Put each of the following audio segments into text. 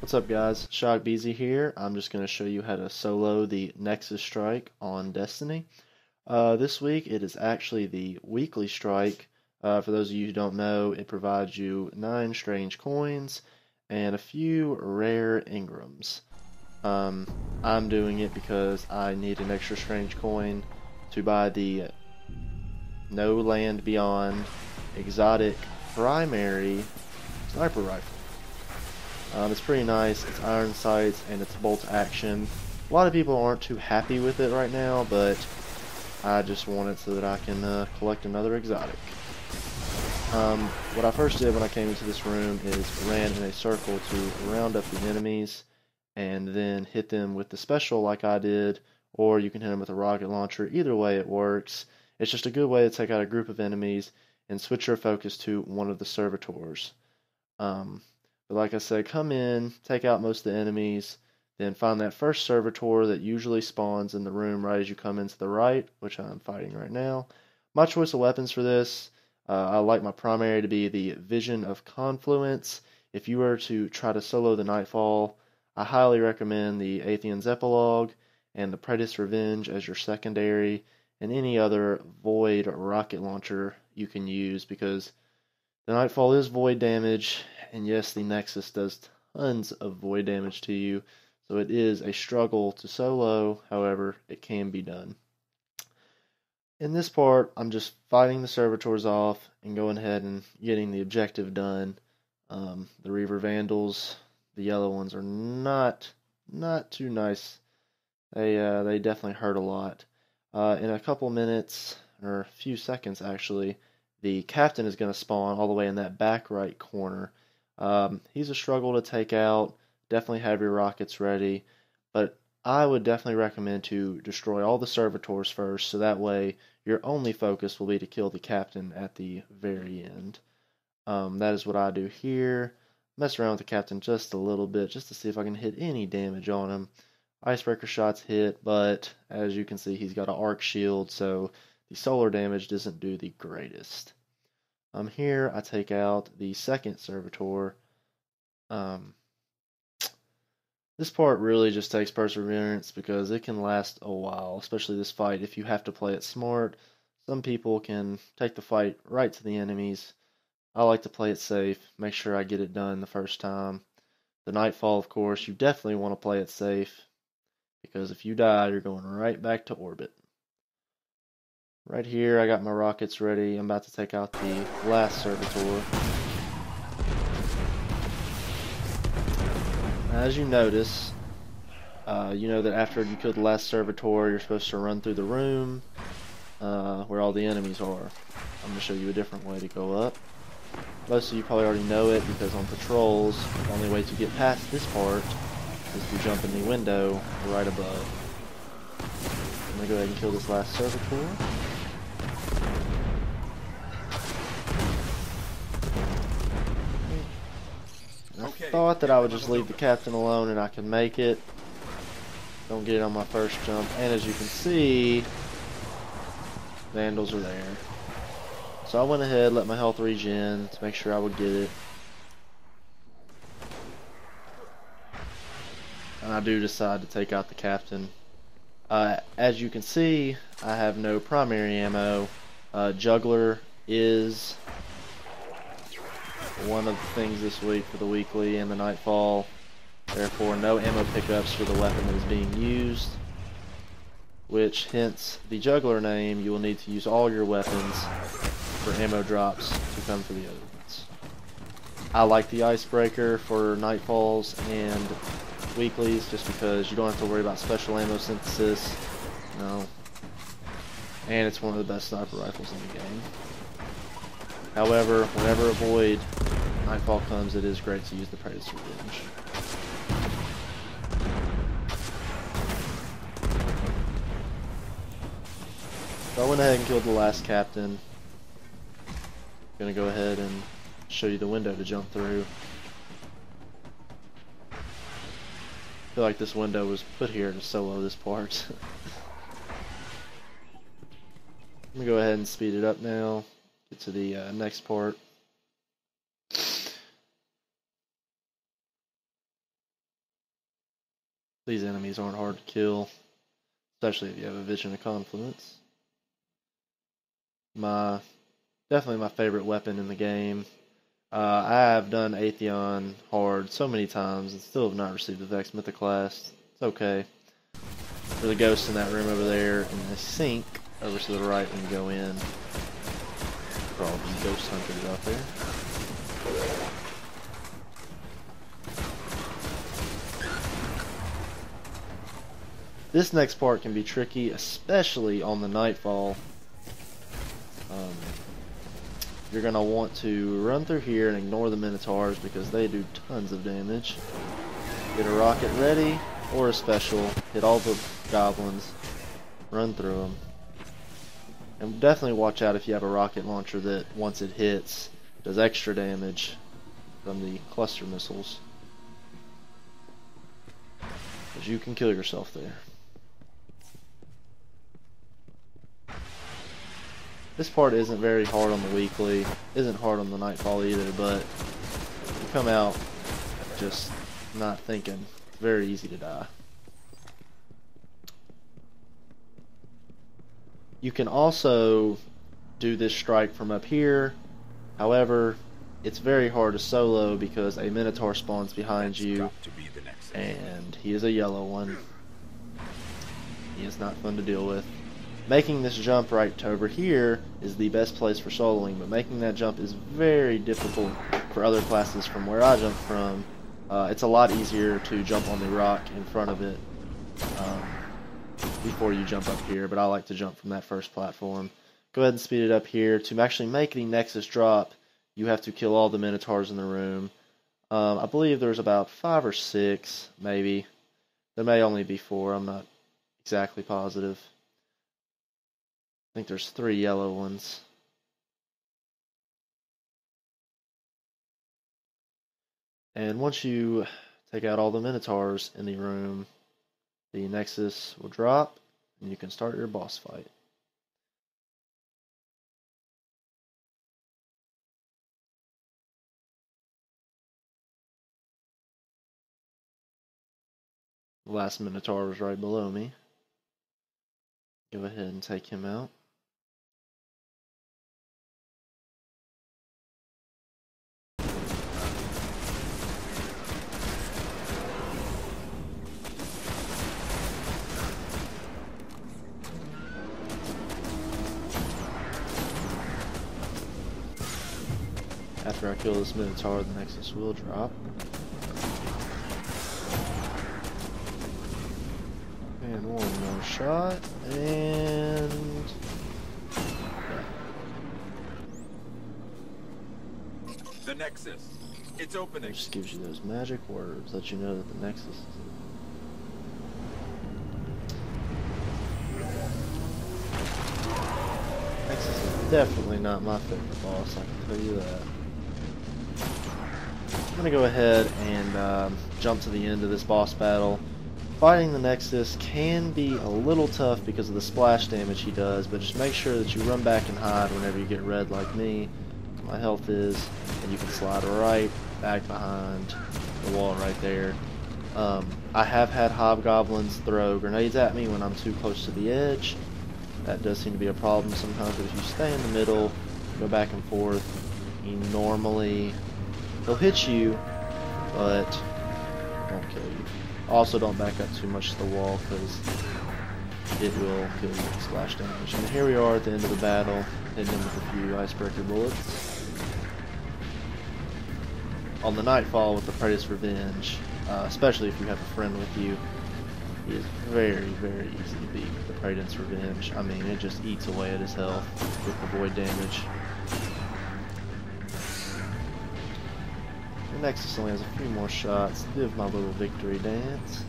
What's up guys, ShockBeezy here. I'm just going to show you how to solo the Nexus strike on Destiny. This week it is actually the weekly strike. For those of you who don't know, it provides you 9 strange coins and a few rare engrams. I'm doing it because I need an extra strange coin to buy the No Land Beyond exotic primary sniper rifle. It's pretty nice. It's iron sights and it's bolt action. A lot of people aren't too happy with it right now, but I just want it so that I can collect another exotic. What I first did when I came into this room is ran in a circle to round up the enemies and then hit them with the special like I did, or you can hit them with a rocket launcher. Either way it works. It's just a good way to take out a group of enemies and switch your focus to one of the servitors. But like I said, come in, take out most of the enemies, then find that first servitor that usually spawns in the room right as you come into the right, which I'm fighting right now. My choice of weapons for this, I like my primary to be the Vision of Confluence. If you were to try to solo the Nightfall, I highly recommend the Atheon's Epilogue and the Preda's Revenge as your secondary, and any other Void rocket launcher you can use, because the Nightfall is void damage, and yes, the Nexus does tons of void damage to you, so it is a struggle to solo, however, it can be done. In this part, I'm just fighting the servitors off and going ahead and getting the objective done. The Reaver Vandals, the yellow ones, are not too nice. They definitely hurt a lot. In a couple minutes, or a few seconds actually, the captain is going to spawn all the way in that back right corner. He's a struggle to take out. Definitely have your rockets ready, but I would definitely recommend to destroy all the servitors first, so that way your only focus will be to kill the captain at the very end. That is what I do here. Mess around with the captain just a little bit, just to see if I can hit any damage on him. Icebreaker shots hit, but as you can see, he's got an arc shield, so the solar damage doesn't do the greatest. Here I take out the second servitor. This part really just takes perseverance because it can last a while, especially this fight if you have to play it smart. Some people can take the fight right to the enemies. I like to play it safe, make sure I get it done the first time. The Nightfall, of course, you definitely want to play it safe, because if you die, you're going right back to orbit. Right here, I got my rockets ready. I'm about to take out the last servitor. As you notice, you know that after you kill the last servitor, you're supposed to run through the room where all the enemies are. I'm going to show you a different way to go up. Most of you probably already know it, because on patrols, the only way to get past this part is to jump in the window right above. I'm going to go ahead and kill this last servitor. I thought that I would just leave the captain alone and I could make it. Don't get it on my first jump. And as you can see, Vandals are there. So I went ahead, let my health regen to make sure I would get it. And I do decide to take out the captain. As you can see, I have no primary ammo. Juggler is one of the things this week for the weekly and the Nightfall. Therefore, no ammo pickups for the weapon that is being used, which hence the Juggler name. You will need to use all your weapons for ammo drops to come for the other ones. I like the Icebreaker for Nightfalls and weeklies just because you don't have to worry about special ammo synthesis. No. And it's one of the best sniper rifles in the game. However, whenever a void Nightfall comes, it is great to use the Preda's Revenge. So I went ahead and killed the last captain. Gonna go ahead and show you the window to jump through. I feel like this window was put here to solo this part. I'm gonna go ahead and speed it up now. Get to the next part. These enemies aren't hard to kill, especially if you have a Vision of Confluence. Definitely my favorite weapon in the game. I have done Atheon hard so many times and still have not received the Vex Mythoclast. It's okay. There's a ghost in that room over there, and a sink over to the right when you go in. For all these ghost hunters out there. This next part can be tricky, especially on the Nightfall. You're going to want to run through here and ignore the Minotaurs because they do tons of damage. Get a rocket ready, or a special, hit all the goblins, run through them. And definitely watch out if you have a rocket launcher that, once it hits, does extra damage from the cluster missiles. Because you can kill yourself there. This part isn't very hard on the weekly, isn't hard on the Nightfall either, but you come out just not thinking. It's very easy to die. You can also do this strike from up here. However, it's very hard to solo because a Minotaur spawns behind you, and he is a yellow one. He is not fun to deal with. Making this jump right over here is the best place for soloing, but making that jump is very difficult for other classes from where I jump from. It's a lot easier to jump on the rock in front of it before you jump up here, but I like to jump from that first platform. Go ahead and speed it up here. To actually make the Nexus drop, you have to kill all the Minotaurs in the room. I believe there's about 5 or 6, maybe. There may only be 4, I'm not exactly positive. I think there's 3 yellow ones. And once you take out all the Minotaurs in the room, the Nexus will drop, and you can start your boss fight. The last Minotaur was right below me. Go ahead and take him out. After I kill this Minotaur, the Nexus will drop. And one more shot, and... The Nexus, it's opening. It just gives you those magic words, let you know that the Nexus is Nexus is definitely not my favorite boss, I can tell you that. I'm going to go ahead and jump to the end of this boss battle. Fighting the Nexus can be a little tough because of the splash damage he does, but just make sure that you run back and hide whenever you get red like me. My health is, and you can slide right back behind the wall right there. I have had hobgoblins throw grenades at me when I'm too close to the edge. That does seem to be a problem sometimes, but if you stay in the middle, go back and forth, he'll hit you, but won't kill you. Also, don't back up too much to the wall because it will kill you with splash damage. And here we are at the end of the battle, hitting him with a few icebreaker bullets. On the Nightfall with the Praetor's Revenge, especially if you have a friend with you, it is very, very easy to beat with the Praetor's Revenge. I mean, it just eats away at his health with the void damage. The Nexus only has a few more shots to give my little victory dance.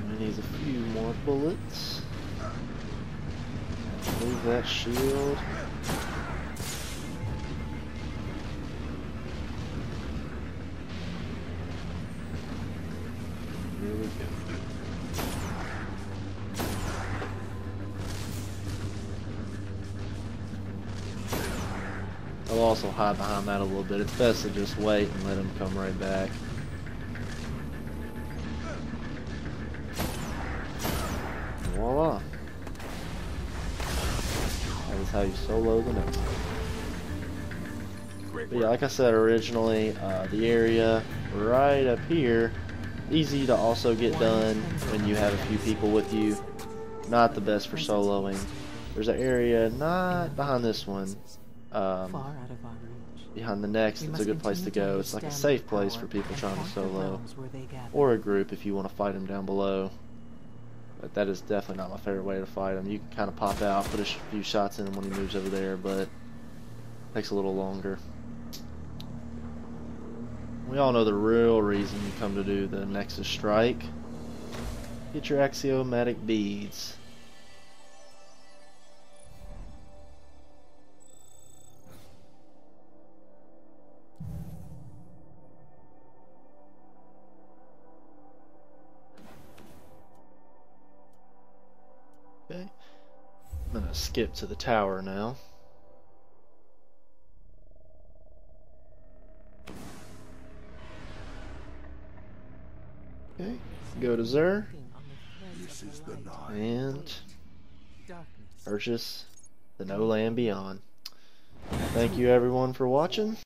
He needs a few more bullets. Move that shield. Here we also hide behind that a little bit. It's best to just wait and let him come right back. Voila. That is how you solo the Nexus. Great But yeah, work. like I said originally, the area right up here, easy to also get done when you have a few people with you. Not the best for soloing. There's an area not behind this one, Far out of our reach. behind the next. We It's a must good place to continue go. It's like a understand safe their place power for people and trying to haunt the solo, realms where they gather. or a group if you want to fight them down below. But that is definitely not my favorite way to fight him. You can kind of pop out, put a few shots in him when he moves over there, but it takes a little longer. We all know the real reason you come to do the Nexus Strike. Get your axiomatic beads. Okay, I'm gonna skip to the tower now. Okay, go to Zer This is the night. and purchase the No Land Beyond. Thank you everyone for watching.